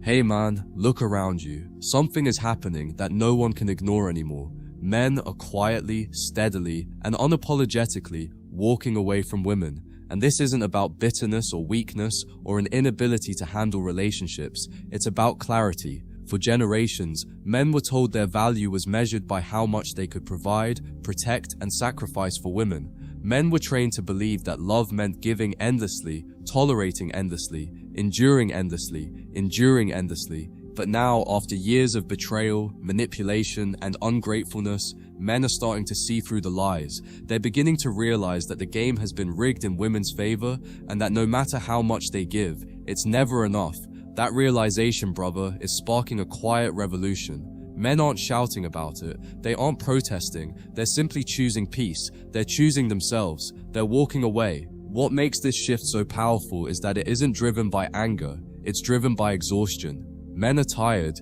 Hey man, look around you. Something is happening that no one can ignore anymore. Men are quietly, steadily, and unapologetically walking away from women. And this isn't about bitterness or weakness or an inability to handle relationships. It's about clarity. For generations, men were told their value was measured by how much they could provide, protect, and sacrifice for women. Men were trained to believe that love meant giving endlessly, tolerating endlessly, enduring endlessly. But now, after years of betrayal, manipulation, and ungratefulness, men are starting to see through the lies. They're beginning to realize that the game has been rigged in women's favor, and that no matter how much they give, it's never enough. That realization, brother, is sparking a quiet revolution. Men aren't shouting about it. They aren't protesting. They're simply choosing peace. They're choosing themselves. They're walking away. What makes this shift so powerful is that it isn't driven by anger. It's driven by exhaustion. Men are tired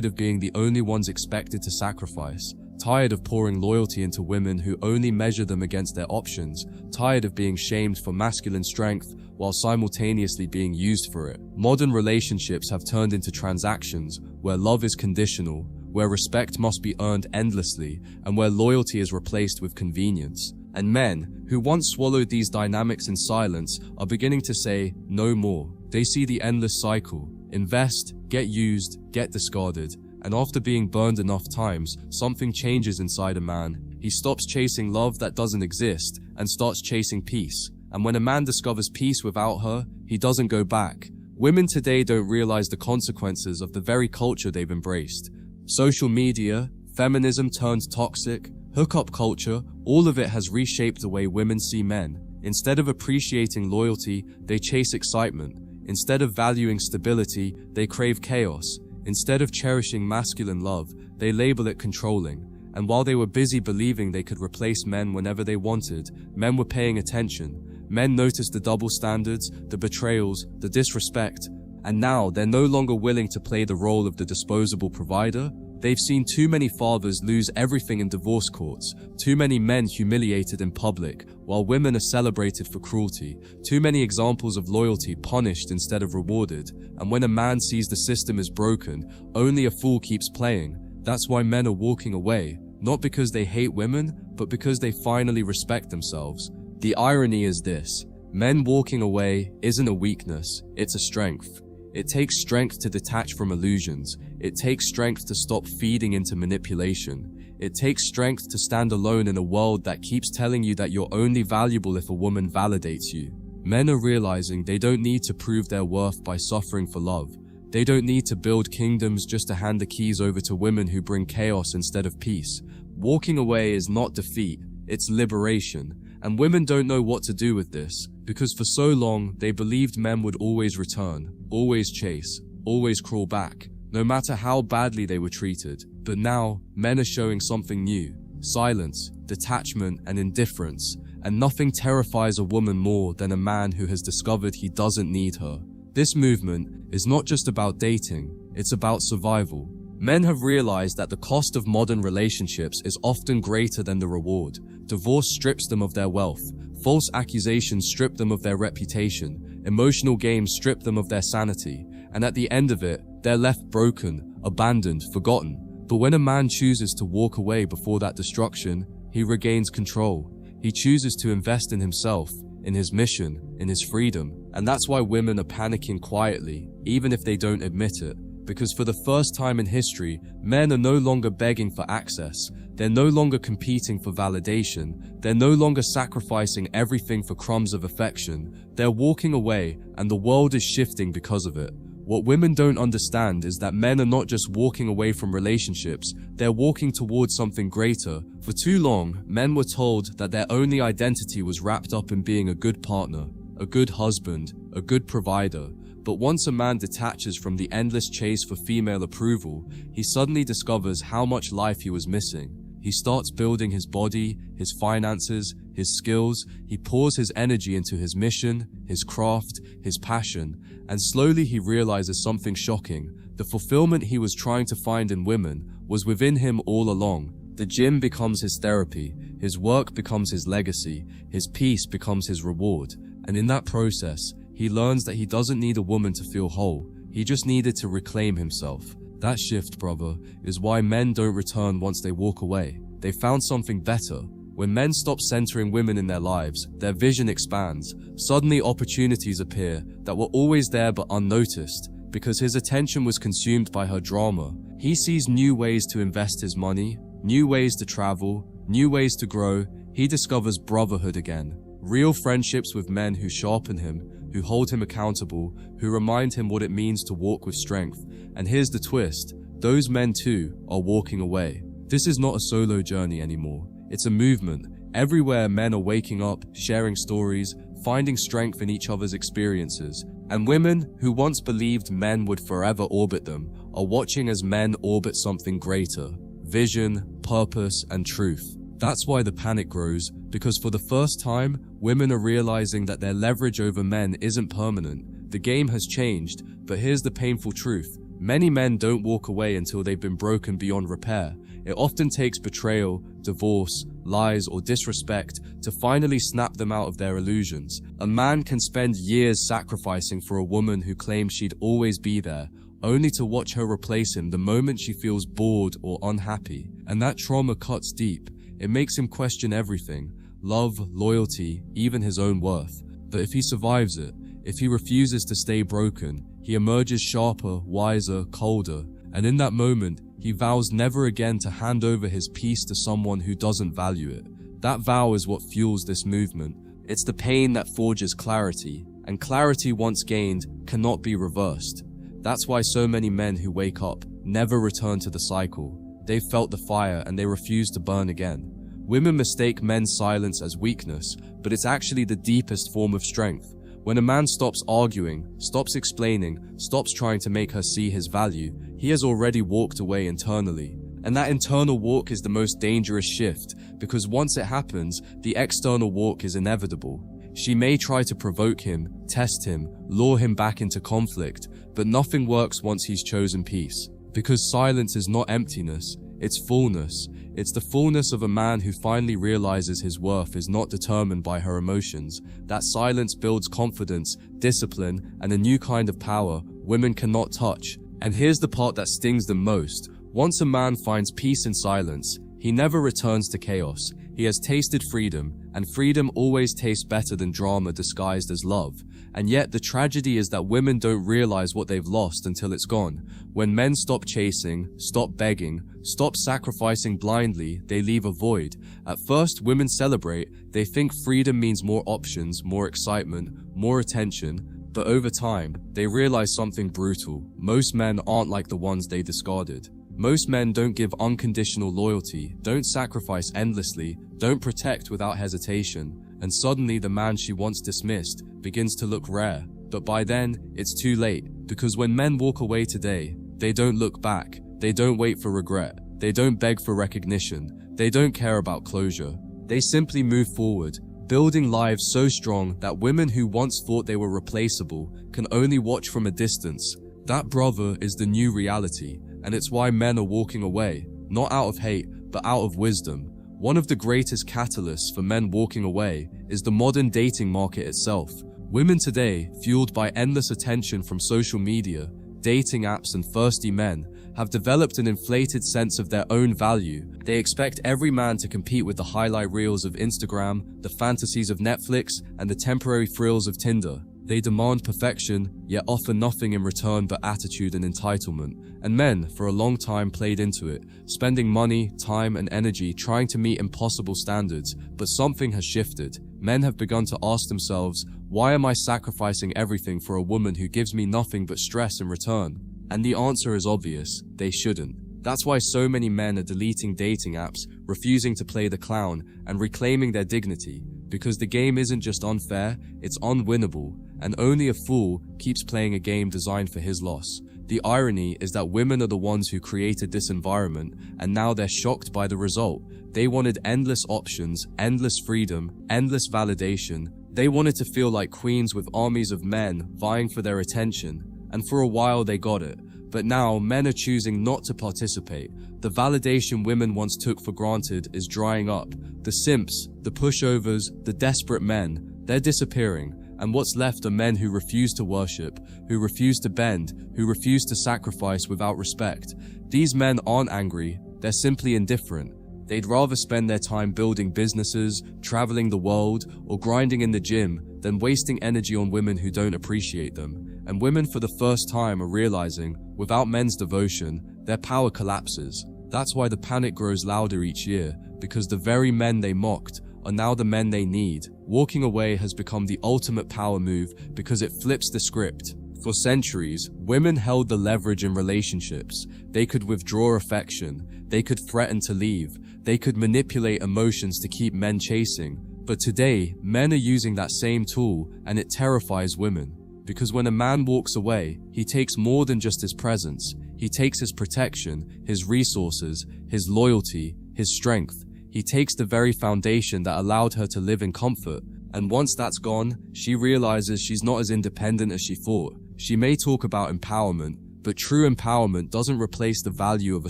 of being the only ones expected to sacrifice, tired of pouring loyalty into women who only measure them against their options, tired of being shamed for masculine strength while simultaneously being used for it. Modern relationships have turned into transactions where love is conditional, where respect must be earned endlessly, and where loyalty is replaced with convenience. And men, who once swallowed these dynamics in silence, are beginning to say, no more. They see the endless cycle. Invest, get used, get discarded. And after being burned enough times, something changes inside a man. He stops chasing love that doesn't exist and starts chasing peace. And when a man discovers peace without her, he doesn't go back. Women today don't realize the consequences of the very culture they've embraced. Social media, feminism turned toxic, hookup culture, all of it has reshaped the way women see men. Instead of appreciating loyalty, they chase excitement. Instead of valuing stability, they crave chaos. Instead of cherishing masculine love, they label it controlling. And while they were busy believing they could replace men whenever they wanted, men were paying attention. Men noticed the double standards, the betrayals, the disrespect, and now they're no longer willing to play the role of the disposable provider. They've seen too many fathers lose everything in divorce courts, too many men humiliated in public, while women are celebrated for cruelty, too many examples of loyalty punished instead of rewarded, and when a man sees the system is broken, only a fool keeps playing. That's why men are walking away, not because they hate women, but because they finally respect themselves. The irony is this: men walking away isn't a weakness, it's a strength. It takes strength to detach from illusions. It takes strength to stop feeding into manipulation. It takes strength to stand alone in a world that keeps telling you that you're only valuable if a woman validates you. Men are realizing they don't need to prove their worth by suffering for love. They don't need to build kingdoms just to hand the keys over to women who bring chaos instead of peace. Walking away is not defeat, it's liberation. And women don't know what to do with this, because for so long they believed men would always return, always chase, always crawl back, no matter how badly they were treated. But now, men are showing something new: silence, detachment, and indifference. And nothing terrifies a woman more than a man who has discovered he doesn't need her. This movement is not just about dating, it's about survival. Men have realized that the cost of modern relationships is often greater than the reward. Divorce strips them of their wealth. False accusations strip them of their reputation. Emotional games strip them of their sanity. And at the end of it, they're left broken, abandoned, forgotten. But when a man chooses to walk away before that destruction, he regains control. He chooses to invest in himself, in his mission, in his freedom. And that's why women are panicking quietly, even if they don't admit it. Because for the first time in history, men are no longer begging for access. They're no longer competing for validation. They're no longer sacrificing everything for crumbs of affection. They're walking away, and the world is shifting because of it. What women don't understand is that men are not just walking away from relationships, they're walking towards something greater. For too long, men were told that their only identity was wrapped up in being a good partner, a good husband, a good provider. But once a man detaches from the endless chase for female approval, he suddenly discovers how much life he was missing. He starts building his body, his finances, his skills. He pours his energy into his mission, his craft, his passion, and slowly he realizes something shocking. The fulfillment he was trying to find in women was within him all along. The gym becomes his therapy, his work becomes his legacy, his peace becomes his reward. And in that process, he learns that he doesn't need a woman to feel whole. He just needed to reclaim himself. That shift, brother, is why men don't return once they walk away. They found something better. When men stop centering women in their lives, their vision expands. Suddenly opportunities appear that were always there but unnoticed because his attention was consumed by her drama. He sees new ways to invest his money, new ways to travel, new ways to grow. He discovers brotherhood again. Real friendships with men who sharpen him, who hold him accountable, who remind him what it means to walk with strength. And here's the twist, those men too are walking away. This is not a solo journey anymore. It's a movement. Everywhere men are waking up, sharing stories, finding strength in each other's experiences. And women who once believed men would forever orbit them are watching as men orbit something greater. Vision, purpose, and truth. That's why the panic grows, because for the first time, women are realizing that their leverage over men isn't permanent. The game has changed, but here's the painful truth. Many men don't walk away until they've been broken beyond repair. It often takes betrayal, divorce, lies, or disrespect to finally snap them out of their illusions. A man can spend years sacrificing for a woman who claims she'd always be there, only to watch her replace him the moment she feels bored or unhappy. And that trauma cuts deep. It makes him question everything: love, loyalty, even his own worth. But if he survives it, if he refuses to stay broken, he emerges sharper, wiser, colder. And in that moment, he vows never again to hand over his peace to someone who doesn't value it. That vow is what fuels this movement. It's the pain that forges clarity, and clarity once gained cannot be reversed. That's why so many men who wake up never return to the cycle. They've felt the fire and they refuse to burn again. Women mistake men's silence as weakness, but it's actually the deepest form of strength. When a man stops arguing, stops explaining, stops trying to make her see his value, he has already walked away internally. And that internal walk is the most dangerous shift, because once it happens, the external walk is inevitable. She may try to provoke him, test him, lure him back into conflict, but nothing works once he's chosen peace. Because silence is not emptiness, it's fullness. It's the fullness of a man who finally realizes his worth is not determined by her emotions. That silence builds confidence, discipline, and a new kind of power women cannot touch. And here's the part that stings them most. Once a man finds peace in silence, he never returns to chaos. He has tasted freedom, and freedom always tastes better than drama disguised as love. And yet the tragedy is that women don't realize what they've lost until it's gone. When men stop chasing, stop begging, stop sacrificing blindly, they leave a void. At first, women celebrate. They think freedom means more options, more excitement, more attention. But over time, they realize something brutal. Most men aren't like the ones they discarded. Most men don't give unconditional loyalty, don't sacrifice endlessly, don't protect without hesitation. And suddenly the man she once dismissed begins to look rare. But by then, it's too late, because when men walk away today, they don't look back, they don't wait for regret, they don't beg for recognition, they don't care about closure. They simply move forward, building lives so strong that women who once thought they were replaceable can only watch from a distance. That brother is the new reality, and it's why men are walking away, not out of hate, but out of wisdom. One of the greatest catalysts for men walking away is the modern dating market itself. Women today, fueled by endless attention from social media, dating apps, and thirsty men, have developed an inflated sense of their own value. They expect every man to compete with the highlight reels of Instagram, the fantasies of Netflix, and the temporary thrills of Tinder. They demand perfection, yet offer nothing in return but attitude and entitlement. And men, for a long time, played into it, spending money, time, and energy trying to meet impossible standards. But something has shifted. Men have begun to ask themselves, why am I sacrificing everything for a woman who gives me nothing but stress in return? And the answer is obvious: they shouldn't. That's why so many men are deleting dating apps, refusing to play the clown, and reclaiming their dignity. Because the game isn't just unfair, it's unwinnable, and only a fool keeps playing a game designed for his loss. The irony is that women are the ones who created this environment, and now they're shocked by the result. They wanted endless options, endless freedom, endless validation. They wanted to feel like queens with armies of men vying for their attention, and for a while they got it. But now men are choosing not to participate. The validation women once took for granted is drying up. The simps, the pushovers, the desperate men, they're disappearing. and what's left are men who refuse to worship, who refuse to bend, who refuse to sacrifice without respect. These men aren't angry, they're simply indifferent. They'd rather spend their time building businesses, traveling the world, or grinding in the gym than wasting energy on women who don't appreciate them. And women for the first time are realizing, without men's devotion, their power collapses. That's why the panic grows louder each year, because the very men they mocked are now the men they need. Walking away has become the ultimate power move because it flips the script. For centuries, women held the leverage in relationships. They could withdraw affection, they could threaten to leave, they could manipulate emotions to keep men chasing. But today, men are using that same tool, and it terrifies women. Because when a man walks away, he takes more than just his presence. He takes his protection, his resources, his loyalty, his strength. He takes the very foundation that allowed her to live in comfort. And once that's gone, she realizes she's not as independent as she thought. She may talk about empowerment, but true empowerment doesn't replace the value of a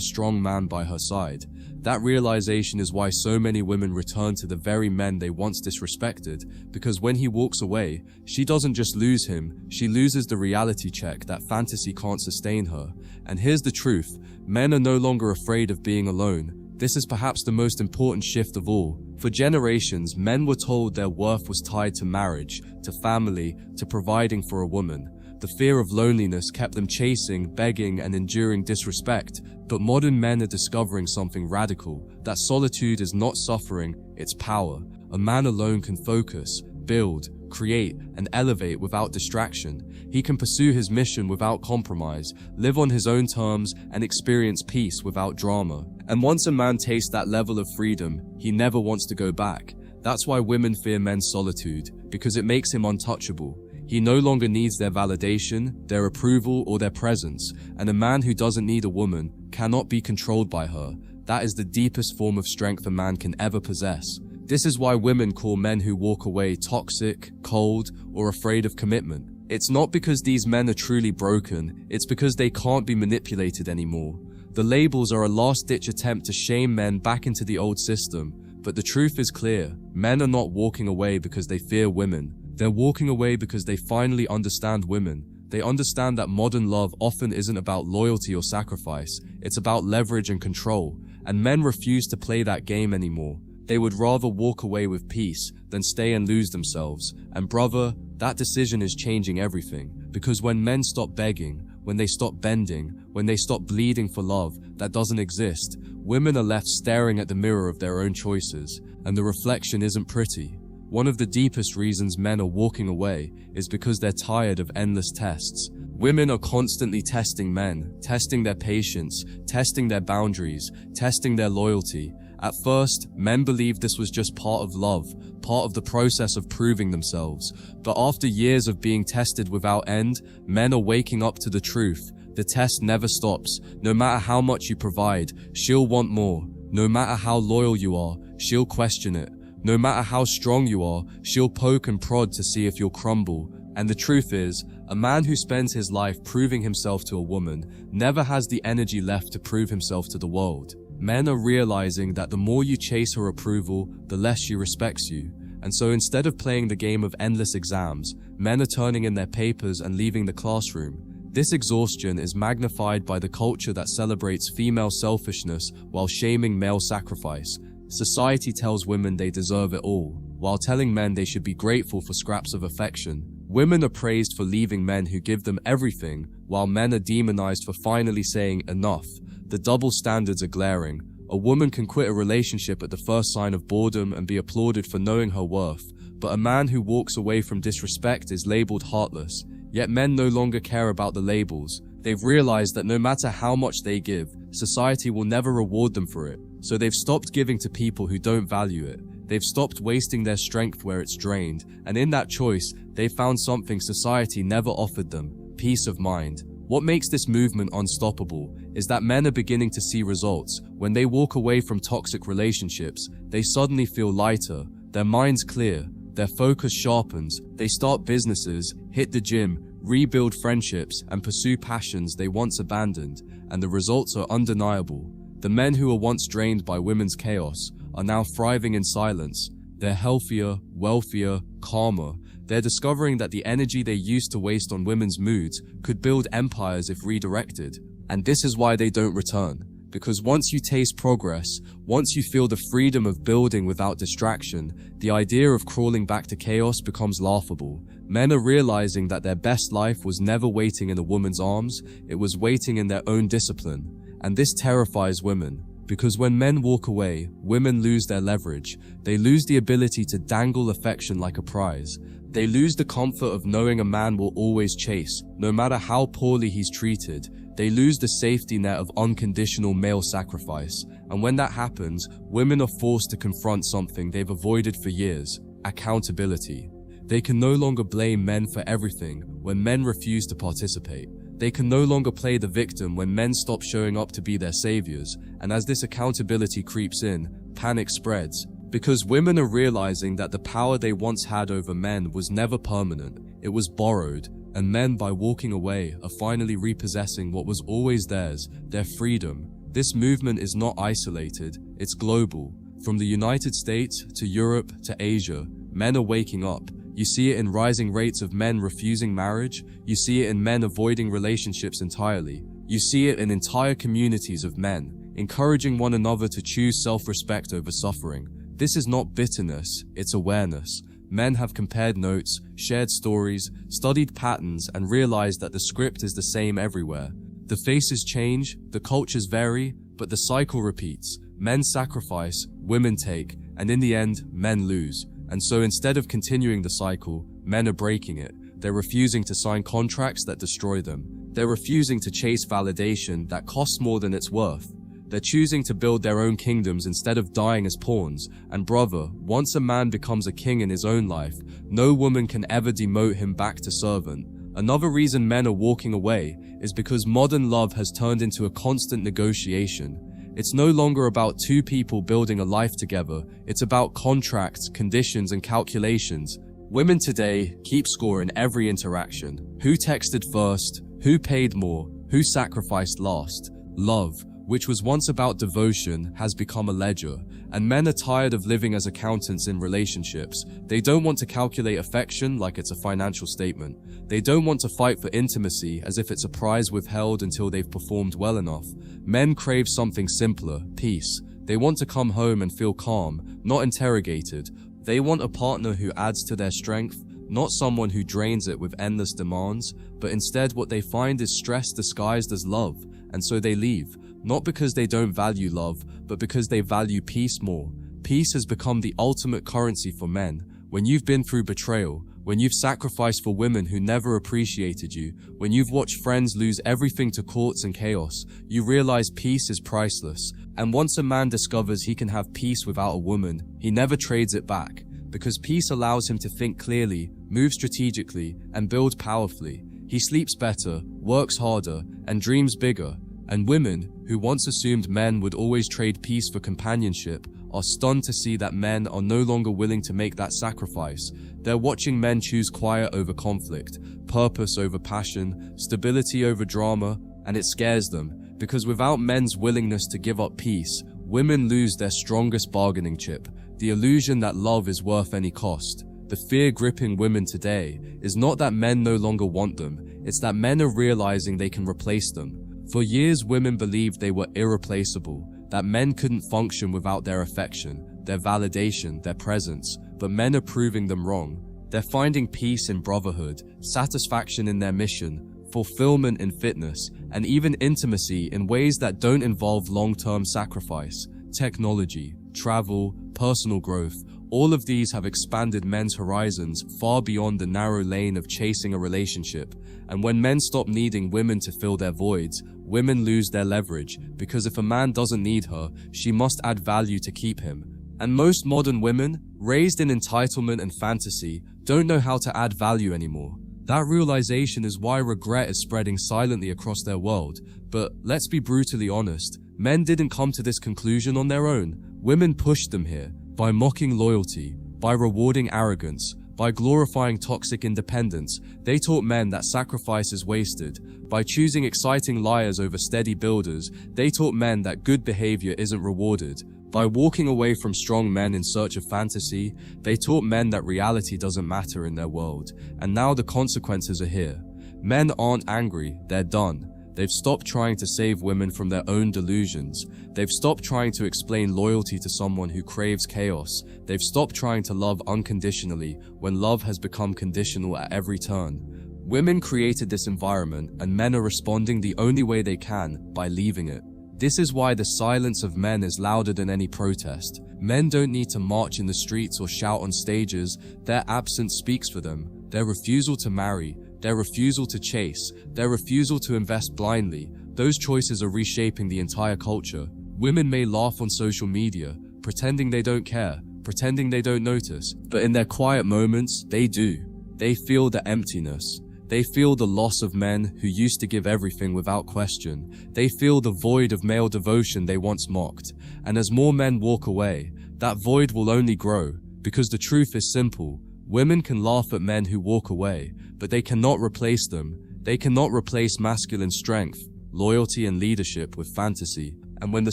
strong man by her side. That realization is why so many women return to the very men they once disrespected, because when he walks away, she doesn't just lose him, she loses the reality check that fantasy can't sustain her. And here's the truth, men are no longer afraid of being alone. This is perhaps the most important shift of all. For generations, men were told their worth was tied to marriage, to family, to providing for a woman. The fear of loneliness kept them chasing, begging, and enduring disrespect. But modern men are discovering something radical, that solitude is not suffering, it's power. A man alone can focus, build, create, and elevate without distraction. He can pursue his mission without compromise, live on his own terms, and experience peace without drama. And once a man tastes that level of freedom, he never wants to go back. That's why women fear men's solitude, because it makes him untouchable. He no longer needs their validation, their approval, or their presence, and a man who doesn't need a woman cannot be controlled by her. That is the deepest form of strength a man can ever possess. This is why women call men who walk away toxic, cold, or afraid of commitment. It's not because these men are truly broken, it's because they can't be manipulated anymore. The labels are a last-ditch attempt to shame men back into the old system, but the truth is clear. Men are not walking away because they fear women. They're walking away because they finally understand women. They understand that modern love often isn't about loyalty or sacrifice, it's about leverage and control, and men refuse to play that game anymore. They would rather walk away with peace than stay and lose themselves. And brother, that decision is changing everything, because when men stop begging, when they stop bending, when they stop bleeding for love that doesn't exist, women are left staring at the mirror of their own choices, and the reflection isn't pretty. One of the deepest reasons men are walking away is because they're tired of endless tests. Women are constantly testing men, testing their patience, testing their boundaries, testing their loyalty. At first, men believed this was just part of love, part of the process of proving themselves. But after years of being tested without end, men are waking up to the truth. The test never stops. No matter how much you provide, she'll want more. No matter how loyal you are, she'll question it. No matter how strong you are, she'll poke and prod to see if you'll crumble. And the truth is, a man who spends his life proving himself to a woman never has the energy left to prove himself to the world. Men are realizing that the more you chase her approval, the less she respects you. And so instead of playing the game of endless exams, men are turning in their papers and leaving the classroom. This exhaustion is magnified by the culture that celebrates female selfishness while shaming male sacrifice. Society tells women they deserve it all, while telling men they should be grateful for scraps of affection. Women are praised for leaving men who give them everything, while men are demonized for finally saying enough. The double standards are glaring. A woman can quit a relationship at the first sign of boredom and be applauded for knowing her worth, but a man who walks away from disrespect is labeled heartless. Yet men no longer care about the labels. They've realized that no matter how much they give, society will never reward them for it. So they've stopped giving to people who don't value it. They've stopped wasting their strength where it's drained, and in that choice, they've found something society never offered them: peace of mind. What makes this movement unstoppable is that men are beginning to see results. When they walk away from toxic relationships, they suddenly feel lighter, their minds clear, their focus sharpens, they start businesses, hit the gym, rebuild friendships, and pursue passions they once abandoned, and the results are undeniable. The men who were once drained by women's chaos are now thriving in silence. They're healthier, wealthier, calmer. They're discovering that the energy they used to waste on women's moods could build empires if redirected. And this is why they don't return. Because once you taste progress, once you feel the freedom of building without distraction, the idea of crawling back to chaos becomes laughable. Men are realizing that their best life was never waiting in a woman's arms, it was waiting in their own discipline. And this terrifies women. Because when men walk away, women lose their leverage. They lose the ability to dangle affection like a prize. They lose the comfort of knowing a man will always chase, no matter how poorly he's treated. They lose the safety net of unconditional male sacrifice. And when that happens, women are forced to confront something they've avoided for years: accountability. They can no longer blame men for everything when men refuse to participate. They can no longer play the victim when men stop showing up to be their saviors. And as this accountability creeps in, panic spreads. Because women are realizing that the power they once had over men was never permanent, it was borrowed. And men, by walking away, are finally repossessing what was always theirs, their freedom. This movement is not isolated, it's global. From the United States to Europe to Asia, men are waking up. You see it in rising rates of men refusing marriage. You see it in men avoiding relationships entirely. You see it in entire communities of men, encouraging one another to choose self-respect over suffering. This is not bitterness, it's awareness. Men have compared notes, shared stories, studied patterns, and realized that the script is the same everywhere. The faces change, the cultures vary, but the cycle repeats. Men sacrifice, women take, and in the end, men lose. And so instead of continuing the cycle, men are breaking it. They're refusing to sign contracts that destroy them. They're refusing to chase validation that costs more than it's worth. They're choosing to build their own kingdoms instead of dying as pawns. And brother, once a man becomes a king in his own life, no woman can ever demote him back to servant. Another reason men are walking away is because modern love has turned into a constant negotiation. It's no longer about two people building a life together, it's about contracts, conditions, and calculations. Women today keep score in every interaction. Who texted first? Who paid more? Who sacrificed last? Love, which was once about devotion, has become a ledger, and men are tired of living as accountants in relationships. They don't want to calculate affection like it's a financial statement. They don't want to fight for intimacy as if it's a prize withheld until they've performed well enough. Men crave something simpler: peace. They want to come home and feel calm, not interrogated. They want a partner who adds to their strength, not someone who drains it with endless demands, but instead what they find is stress disguised as love, and so they leave. Not because they don't value love, but because they value peace more. Peace has become the ultimate currency for men. When you've been through betrayal, when you've sacrificed for women who never appreciated you, when you've watched friends lose everything to courts and chaos, you realize peace is priceless. And once a man discovers he can have peace without a woman, he never trades it back. Because peace allows him to think clearly, move strategically, and build powerfully. He sleeps better, works harder, and dreams bigger. And women, who once assumed men would always trade peace for companionship, are stunned to see that men are no longer willing to make that sacrifice. They're watching men choose quiet over conflict, purpose over passion, stability over drama, and it scares them, because without men's willingness to give up peace, women lose their strongest bargaining chip, the illusion that love is worth any cost. The fear gripping women today is not that men no longer want them, it's that men are realizing they can replace them. For years, women believed they were irreplaceable, that men couldn't function without their affection, their validation, their presence, but men are proving them wrong. They're finding peace in brotherhood, satisfaction in their mission, fulfillment in fitness, and even intimacy in ways that don't involve long-term sacrifice. Technology, travel, personal growth, all of these have expanded men's horizons far beyond the narrow lane of chasing a relationship. And when men stop needing women to fill their voids, women lose their leverage, because if a man doesn't need her, she must add value to keep him. And most modern women, raised in entitlement and fantasy, don't know how to add value anymore. That realization is why regret is spreading silently across their world. But let's be brutally honest, men didn't come to this conclusion on their own. Women pushed them here, by mocking loyalty, by rewarding arrogance, by glorifying toxic independence. They taught men that sacrifice is wasted. By choosing exciting liars over steady builders, they taught men that good behavior isn't rewarded. By walking away from strong men in search of fantasy, they taught men that reality doesn't matter in their world, and now the consequences are here. Men aren't angry, they're done. They've stopped trying to save women from their own delusions. They've stopped trying to explain loyalty to someone who craves chaos. They've stopped trying to love unconditionally when love has become conditional at every turn. Women created this environment, and men are responding the only way they can, by leaving it. This is why the silence of men is louder than any protest. Men don't need to march in the streets or shout on stages. Their absence speaks for them. Their refusal to marry, their refusal to chase, their refusal to invest blindly, those choices are reshaping the entire culture. Women may laugh on social media, pretending they don't care, pretending they don't notice, but in their quiet moments, they do. They feel the emptiness. They feel the loss of men who used to give everything without question. They feel the void of male devotion they once mocked. And as more men walk away, that void will only grow, because the truth is simple. Women can laugh at men who walk away, but they cannot replace them. They cannot replace masculine strength, loyalty, and leadership with fantasy. And when the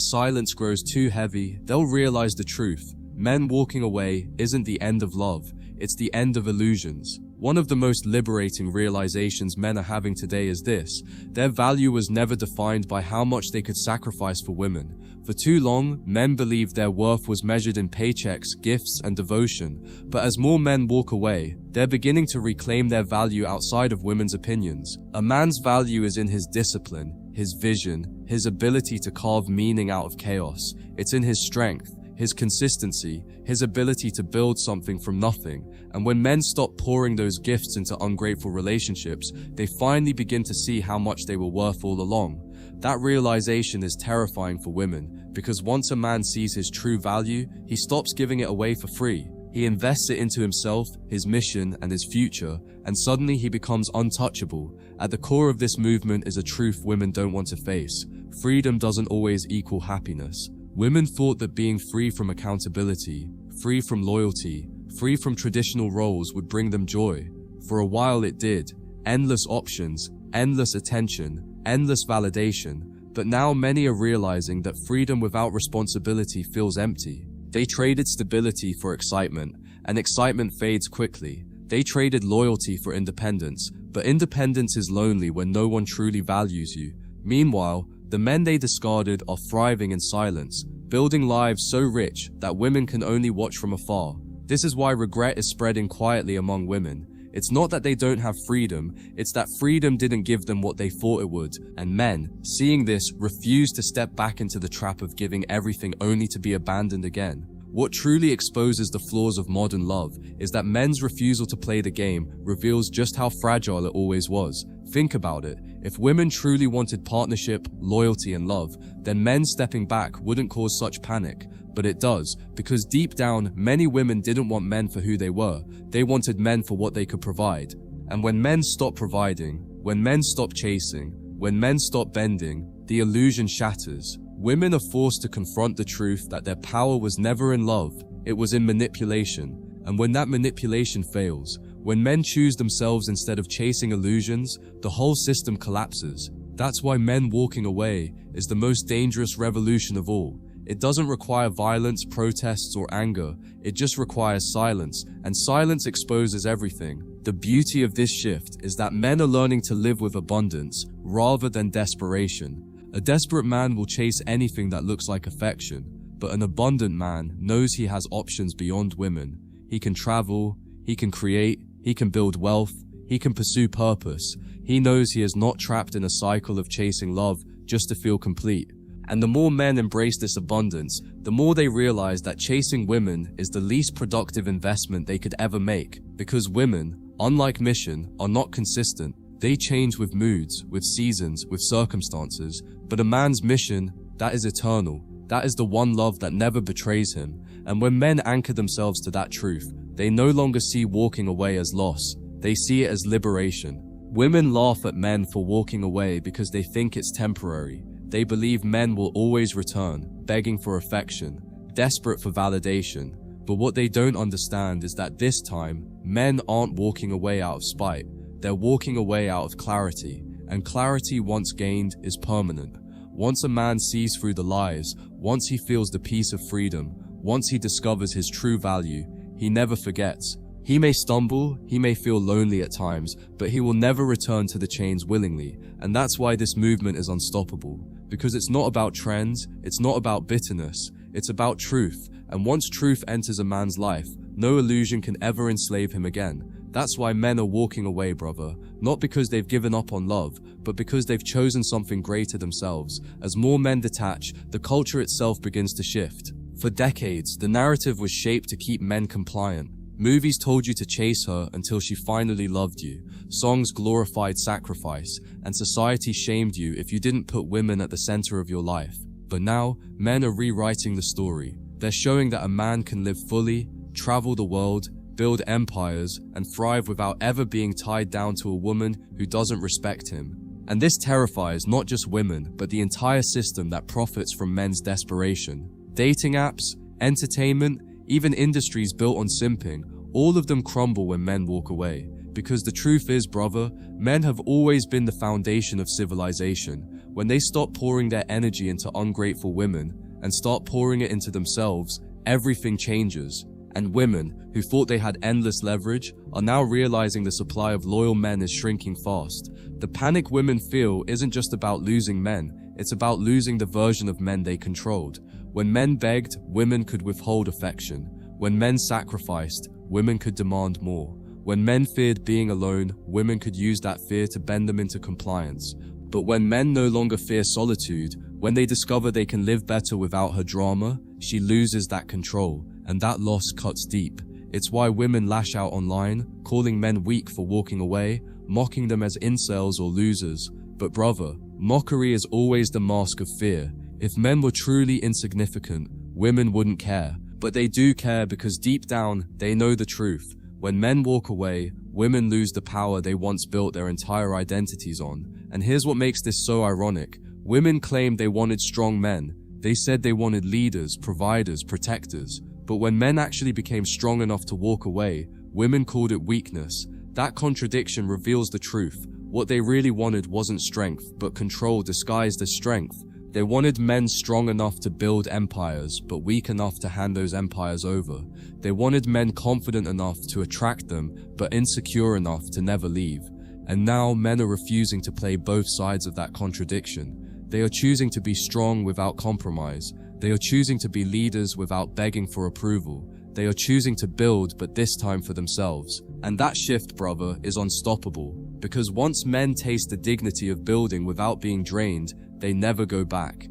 silence grows too heavy, they'll realize the truth. Men walking away isn't the end of love, it's the end of illusions. One of the most liberating realizations men are having today is this: their value was never defined by how much they could sacrifice for women. For too long, men believed their worth was measured in paychecks, gifts, and devotion. But as more men walk away, they're beginning to reclaim their value outside of women's opinions. A man's value is in his discipline, his vision, his ability to carve meaning out of chaos. It's in his strength, his consistency, his ability to build something from nothing. And when men stop pouring those gifts into ungrateful relationships, they finally begin to see how much they were worth all along. That realization is terrifying for women, because once a man sees his true value, he stops giving it away for free. He invests it into himself, his mission, and his future, and suddenly he becomes untouchable. At the core of this movement is a truth women don't want to face. Freedom doesn't always equal happiness. Women thought that being free from accountability, free from loyalty, free from traditional roles would bring them joy. For a while it did. Endless options, endless attention, endless validation. But now many are realizing that freedom without responsibility feels empty. They traded stability for excitement, and excitement fades quickly. They traded loyalty for independence, but independence is lonely when no one truly values you. Meanwhile, the men they discarded are thriving in silence, building lives so rich that women can only watch from afar. This is why regret is spreading quietly among women. It's not that they don't have freedom, it's that freedom didn't give them what they thought it would. And men, seeing this, refuse to step back into the trap of giving everything only to be abandoned again. What truly exposes the flaws of modern love is that men's refusal to play the game reveals just how fragile it always was. Think about it. If women truly wanted partnership, loyalty, and love, then men stepping back wouldn't cause such panic. But it does, because deep down, many women didn't want men for who they were. They wanted men for what they could provide. And when men stop providing, when men stop chasing, when men stop bending, the illusion shatters. Women are forced to confront the truth that their power was never in love, it was in manipulation. And when that manipulation fails, when men choose themselves instead of chasing illusions, the whole system collapses. That's why men walking away is the most dangerous revolution of all. It doesn't require violence, protests, or anger. It just requires silence, and silence exposes everything. The beauty of this shift is that men are learning to live with abundance rather than desperation. A desperate man will chase anything that looks like affection, but an abundant man knows he has options beyond women. He can travel, he can create, he can build wealth, he can pursue purpose. He knows he is not trapped in a cycle of chasing love just to feel complete. And the more men embrace this abundance, the more they realize that chasing women is the least productive investment they could ever make. Because women, unlike mission, are not consistent. They change with moods, with seasons, with circumstances. But a man's mission, that is eternal. That is the one love that never betrays him. And when men anchor themselves to that truth, they no longer see walking away as loss. They see it as liberation. Women laugh at men for walking away because they think it's temporary. They believe men will always return, begging for affection, desperate for validation. But what they don't understand is that this time, men aren't walking away out of spite. They're walking away out of clarity. And clarity once gained is permanent. Once a man sees through the lies, once he feels the peace of freedom, once he discovers his true value, he never forgets. He may stumble, he may feel lonely at times, but he will never return to the chains willingly. And that's why this movement is unstoppable. Because it's not about trends, it's not about bitterness, it's about truth. And once truth enters a man's life, no illusion can ever enslave him again. That's why men are walking away, brother. Not because they've given up on love, but because they've chosen something greater themselves. As more men detach, the culture itself begins to shift. For decades, the narrative was shaped to keep men compliant. Movies told you to chase her until she finally loved you. Songs glorified sacrifice, and society shamed you if you didn't put women at the center of your life. But now, men are rewriting the story. They're showing that a man can live fully, travel the world, build empires, and thrive without ever being tied down to a woman who doesn't respect him. And this terrifies not just women, but the entire system that profits from men's desperation. Dating apps, entertainment, even industries built on simping, all of them crumble when men walk away. Because the truth is, brother, men have always been the foundation of civilization. When they stop pouring their energy into ungrateful women and start pouring it into themselves, everything changes. And women, who thought they had endless leverage, are now realizing the supply of loyal men is shrinking fast. The panic women feel isn't just about losing men, it's about losing the version of men they controlled. When men begged, women could withhold affection. When men sacrificed, women could demand more. When men feared being alone, women could use that fear to bend them into compliance. But when men no longer fear solitude, when they discover they can live better without her drama, she loses that control, and that loss cuts deep. It's why women lash out online, calling men weak for walking away, mocking them as incels or losers. But brother, mockery is always the mask of fear. If men were truly insignificant, women wouldn't care. But they do care because deep down, they know the truth. When men walk away, women lose the power they once built their entire identities on. And here's what makes this so ironic. Women claimed they wanted strong men. They said they wanted leaders, providers, protectors. But when men actually became strong enough to walk away, women called it weakness. That contradiction reveals the truth. What they really wanted wasn't strength, but control disguised as strength. They wanted men strong enough to build empires, but weak enough to hand those empires over. They wanted men confident enough to attract them, but insecure enough to never leave. And now men are refusing to play both sides of that contradiction. They are choosing to be strong without compromise. They are choosing to be leaders without begging for approval. They are choosing to build, but this time for themselves. And that shift, brother, is unstoppable. Because once men taste the dignity of building without being drained, they never go back.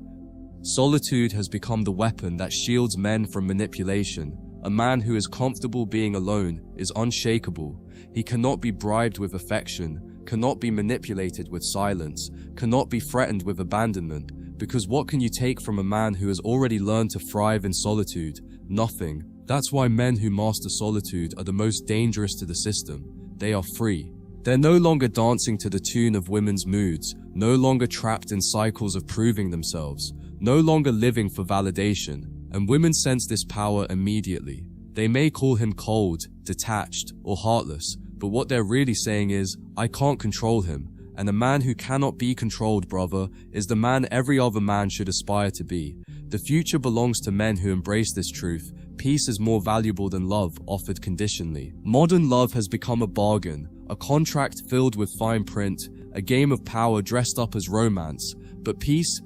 Solitude has become the weapon that shields men from manipulation. A man who is comfortable being alone is unshakable. He cannot be bribed with affection, cannot be manipulated with silence, cannot be threatened with abandonment. Because what can you take from a man who has already learned to thrive in solitude? Nothing. That's why men who master solitude are the most dangerous to the system. They are free. They're no longer dancing to the tune of women's moods, no longer trapped in cycles of proving themselves, no longer living for validation. And women sense this power immediately. They may call him cold, detached, or heartless, but what they're really saying is, I can't control him. And a man who cannot be controlled, brother, is the man every other man should aspire to be. The future belongs to men who embrace this truth. Peace is more valuable than love offered conditionally. Modern love has become a bargain, a contract filled with fine print, a game of power dressed up as romance. But peace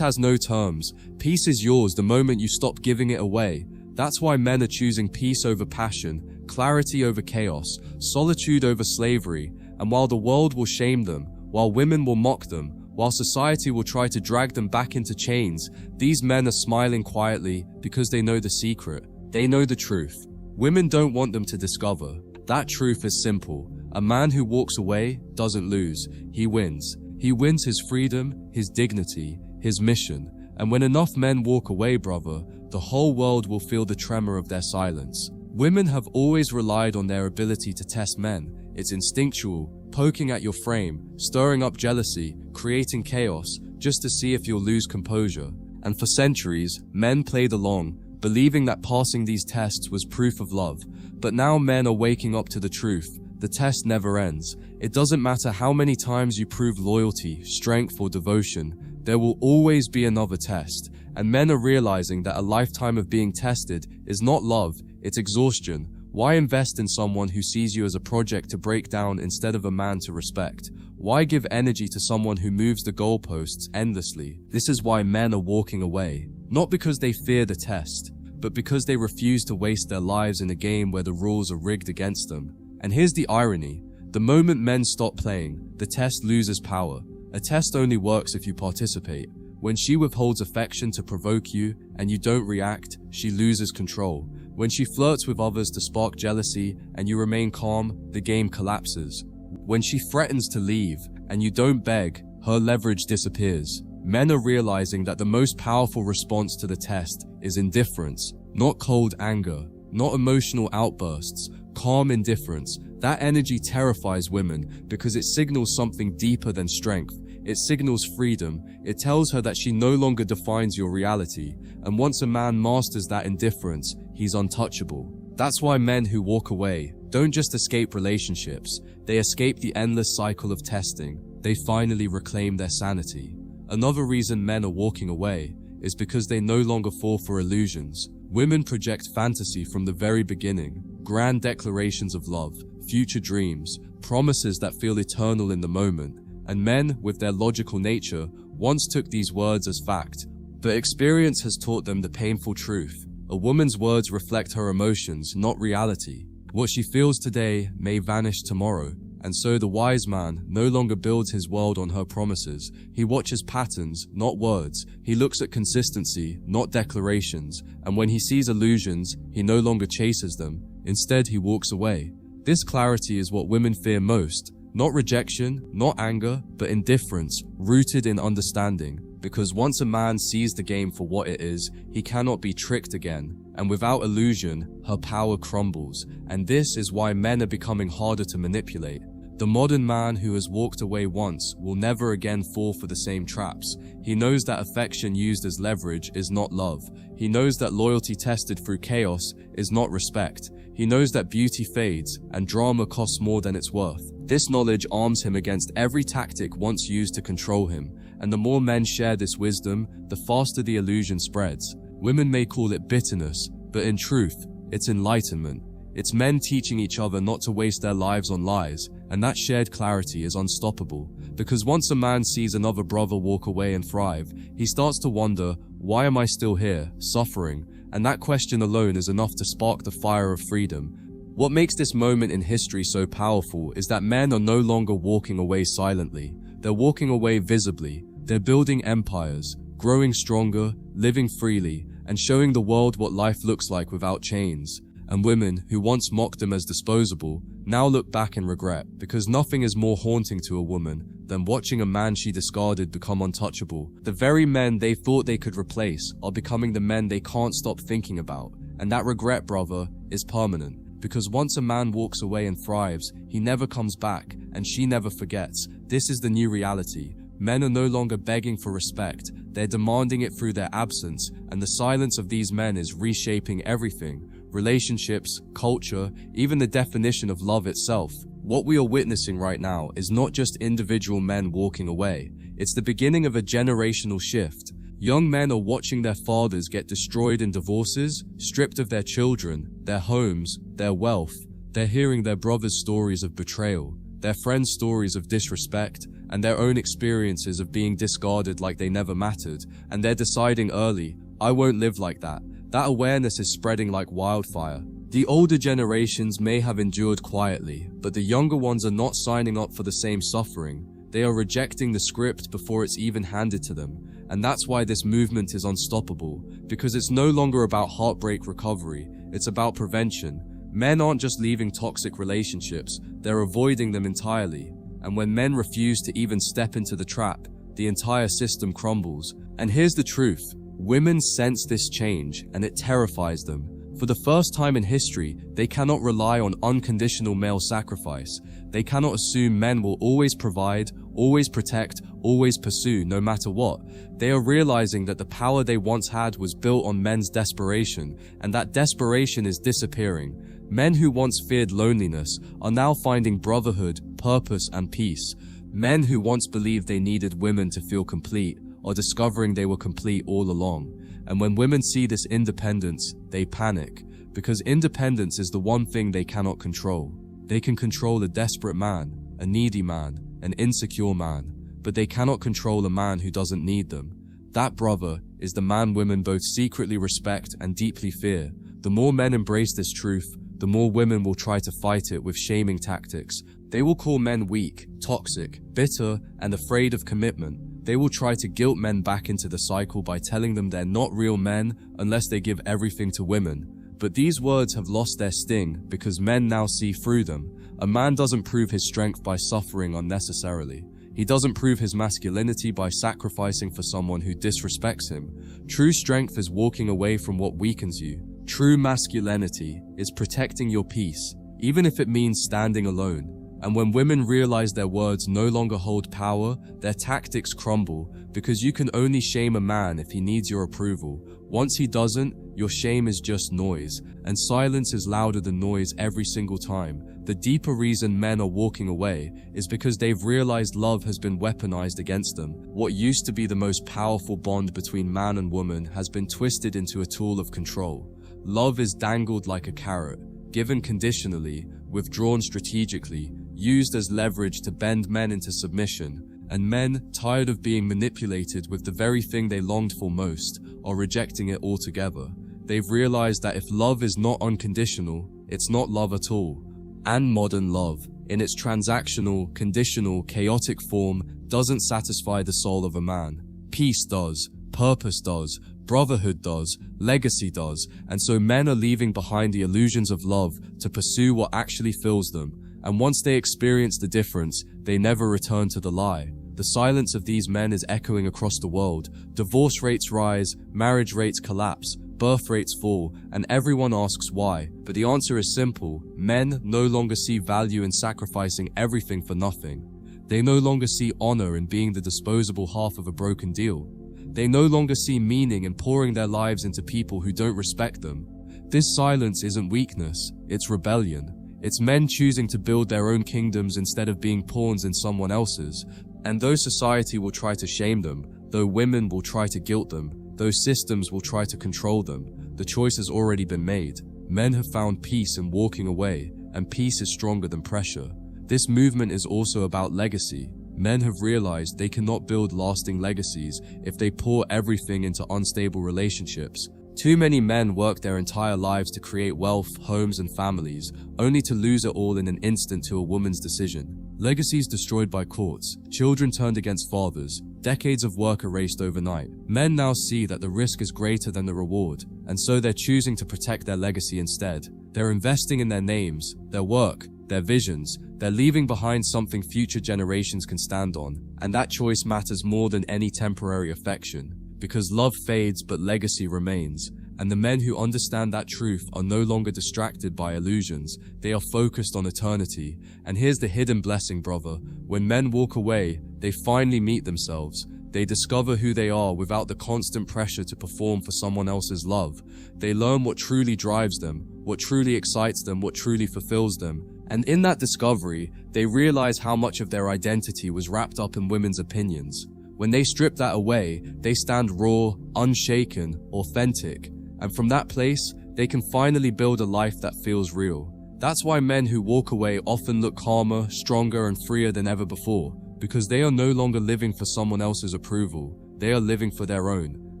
has no terms. Peace is yours the moment you stop giving it away. That's why men are choosing peace over passion, clarity over chaos, solitude over slavery. And while the world will shame them, while women will mock them, while society will try to drag them back into chains, these men are smiling quietly because they know the secret. They know the truth. Women don't want them to discover. That truth is simple. A man who walks away doesn't lose. He wins. He wins his freedom, his dignity, his mission. And when enough men walk away, brother, the whole world will feel the tremor of their silence. Women have always relied on their ability to test men. It's instinctual, poking at your frame, stirring up jealousy, creating chaos, just to see if you'll lose composure. And for centuries, men played along, believing that passing these tests was proof of love. But now men are waking up to the truth. The test never ends. It doesn't matter how many times you prove loyalty, strength, or devotion. There will always be another test, and men are realizing that a lifetime of being tested is not love, it's exhaustion. Why invest in someone who sees you as a project to break down instead of a man to respect? Why give energy to someone who moves the goalposts endlessly? This is why men are walking away. Not because they fear the test, but because they refuse to waste their lives in a game where the rules are rigged against them. And here's the irony. The moment men stop playing, the test loses power. A test only works if you participate. When she withholds affection to provoke you and you don't react, she loses control. When she flirts with others to spark jealousy and you remain calm, the game collapses. When she threatens to leave and you don't beg, her leverage disappears. Men are realizing that the most powerful response to the test is indifference, not cold anger, not emotional outbursts, calm indifference. That energy terrifies women because it signals something deeper than strength. It signals freedom. It tells her that she no longer defines your reality. And once a man masters that indifference, he's untouchable. That's why men who walk away don't just escape relationships. They escape the endless cycle of testing. They finally reclaim their sanity. Another reason men are walking away is because they no longer fall for illusions. Women project fantasy from the very beginning. Grand declarations of love, future dreams, promises that feel eternal in the moment. And men, with their logical nature, once took these words as fact. But experience has taught them the painful truth. A woman's words reflect her emotions, not reality. What she feels today may vanish tomorrow. And so the wise man no longer builds his world on her promises. He watches patterns, not words. He looks at consistency, not declarations. And when he sees illusions, he no longer chases them. Instead, he walks away. This clarity is what women fear most. Not rejection, not anger, but indifference, rooted in understanding. Because once a man sees the game for what it is, he cannot be tricked again. And without illusion, her power crumbles. And this is why men are becoming harder to manipulate. The modern man who has walked away once will never again fall for the same traps. He knows that affection used as leverage is not love. He knows that loyalty tested through chaos is not respect. He knows that beauty fades and drama costs more than it's worth. This knowledge arms him against every tactic once used to control him. And the more men share this wisdom, the faster the illusion spreads. Women may call it bitterness, but in truth, it's enlightenment. It's men teaching each other not to waste their lives on lies, and that shared clarity is unstoppable. Because once a man sees another brother walk away and thrive, he starts to wonder, why am I still here, suffering? And that question alone is enough to spark the fire of freedom. What makes this moment in history so powerful is that men are no longer walking away silently. They're walking away visibly. They're building empires, growing stronger, living freely, and showing the world what life looks like without chains. And women, who once mocked them as disposable, now look back in regret, because nothing is more haunting to a woman than watching a man she discarded become untouchable. The very men they thought they could replace are becoming the men they can't stop thinking about. And that regret, brother, is permanent. Because once a man walks away and thrives, he never comes back, and she never forgets. This is the new reality. Men are no longer begging for respect, they're demanding it through their absence, and the silence of these men is reshaping everything. Relationships, culture, even the definition of love itself. What we are witnessing right now is not just individual men walking away, it's the beginning of a generational shift. Young men are watching their fathers get destroyed in divorces, stripped of their children, their homes, their wealth. They're hearing their brothers' stories of betrayal, their friends' stories of disrespect, and their own experiences of being discarded like they never mattered. And they're deciding early, I won't live like that. That awareness is spreading like wildfire. The older generations may have endured quietly, but the younger ones are not signing up for the same suffering. They are rejecting the script before it's even handed to them. And that's why this movement is unstoppable, because it's no longer about heartbreak recovery, it's about prevention. Men aren't just leaving toxic relationships, they're avoiding them entirely. And when men refuse to even step into the trap, the entire system crumbles. And here's the truth. Women sense this change, and it terrifies them. For the first time in history, they cannot rely on unconditional male sacrifice. They cannot assume men will always provide, always protect, always pursue, no matter what. They are realizing that the power they once had was built on men's desperation, and that desperation is disappearing. Men who once feared loneliness are now finding brotherhood, purpose, and peace. Men who once believed they needed women to feel complete or discovering they were complete all along. And when women see this independence, they panic, because independence is the one thing they cannot control. They can control a desperate man, a needy man, an insecure man, but they cannot control a man who doesn't need them. That, brother, is the man women both secretly respect and deeply fear. The more men embrace this truth, the more women will try to fight it with shaming tactics. They will call men weak, toxic, bitter, and afraid of commitment. They will try to guilt men back into the cycle by telling them they're not real men unless they give everything to women. But these words have lost their sting because men now see through them. A man doesn't prove his strength by suffering unnecessarily. He doesn't prove his masculinity by sacrificing for someone who disrespects him. True strength is walking away from what weakens you. True masculinity is protecting your peace, even if it means standing alone. And when women realize their words no longer hold power, their tactics crumble, because you can only shame a man if he needs your approval. Once he doesn't, your shame is just noise, and silence is louder than noise every single time. The deeper reason men are walking away is because they've realized love has been weaponized against them. What used to be the most powerful bond between man and woman has been twisted into a tool of control. Love is dangled like a carrot, given conditionally, withdrawn strategically, used as leverage to bend men into submission, and men, tired of being manipulated with the very thing they longed for most, are rejecting it altogether. They've realized that if love is not unconditional, it's not love at all. And modern love, in its transactional, conditional, chaotic form, doesn't satisfy the soul of a man. Peace does, purpose does, brotherhood does, legacy does, and so men are leaving behind the illusions of love to pursue what actually fills them. And once they experience the difference, they never return to the lie. The silence of these men is echoing across the world. Divorce rates rise, marriage rates collapse, birth rates fall, and everyone asks why. But the answer is simple. Men no longer see value in sacrificing everything for nothing. They no longer see honor in being the disposable half of a broken deal. They no longer see meaning in pouring their lives into people who don't respect them. This silence isn't weakness, it's rebellion. It's men choosing to build their own kingdoms instead of being pawns in someone else's. And though society will try to shame them, though women will try to guilt them, though systems will try to control them, the choice has already been made. Men have found peace in walking away, and peace is stronger than pressure. This movement is also about legacy. Men have realized they cannot build lasting legacies if they pour everything into unstable relationships. Too many men work their entire lives to create wealth, homes, and families, only to lose it all in an instant to a woman's decision. Legacies destroyed by courts, children turned against fathers, decades of work erased overnight. Men now see that the risk is greater than the reward, and so they're choosing to protect their legacy instead. They're investing in their names, their work, their visions. They're leaving behind something future generations can stand on, and that choice matters more than any temporary affection. Because love fades but legacy remains, and the men who understand that truth are no longer distracted by illusions, they are focused on eternity. And here's the hidden blessing, brother. When men walk away, they finally meet themselves. They discover who they are without the constant pressure to perform for someone else's love. They learn what truly drives them, what truly excites them, what truly fulfills them. And in that discovery, they realize how much of their identity was wrapped up in women's opinions. When they strip that away, they stand raw, unshaken, authentic. And from that place, they can finally build a life that feels real. That's why men who walk away often look calmer, stronger, and freer than ever before. Because they are no longer living for someone else's approval. They are living for their own.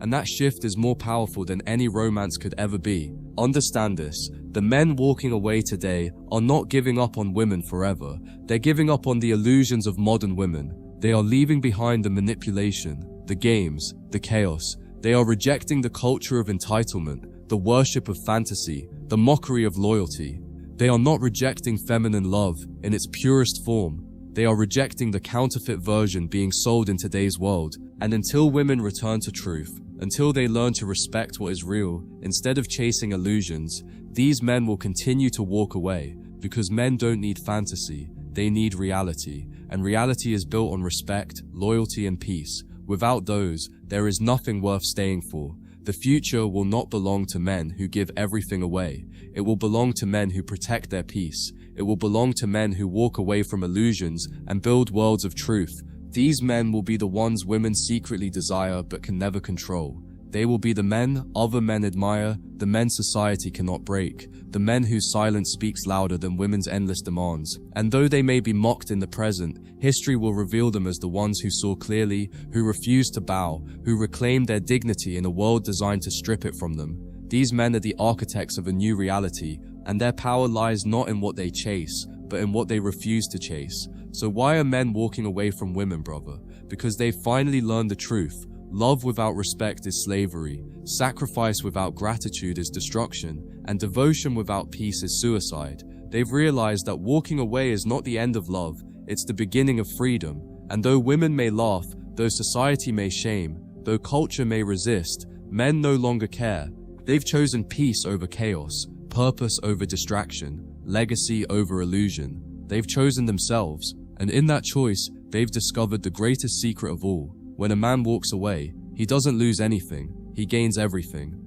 And that shift is more powerful than any romance could ever be. Understand this. The men walking away today are not giving up on women forever. They're giving up on the illusions of modern women. They are leaving behind the manipulation, the games, the chaos. They are rejecting the culture of entitlement, the worship of fantasy, the mockery of loyalty. They are not rejecting feminine love in its purest form. They are rejecting the counterfeit version being sold in today's world. And until women return to truth, until they learn to respect what is real, instead of chasing illusions, these men will continue to walk away. Because men don't need fantasy, they need reality. And reality is built on respect, loyalty, and peace. Without those, there is nothing worth staying for. The future will not belong to men who give everything away. It will belong to men who protect their peace. It will belong to men who walk away from illusions and build worlds of truth. These men will be the ones women secretly desire but can never control. They will be the men other men admire, the men society cannot break, the men whose silence speaks louder than women's endless demands. And though they may be mocked in the present, history will reveal them as the ones who saw clearly, who refused to bow, who reclaimed their dignity in a world designed to strip it from them. These men are the architects of a new reality, and their power lies not in what they chase, but in what they refuse to chase. So why are men walking away from women, brother? Because they've finally learned the truth. Love without respect is slavery, sacrifice without gratitude is destruction, and devotion without peace is suicide. They've realized that walking away is not the end of love, it's the beginning of freedom. And though women may laugh, though society may shame, though culture may resist, men no longer care. They've chosen peace over chaos, purpose over distraction, legacy over illusion. They've chosen themselves, and in that choice, they've discovered the greatest secret of all. When a man walks away, he doesn't lose anything, he gains everything.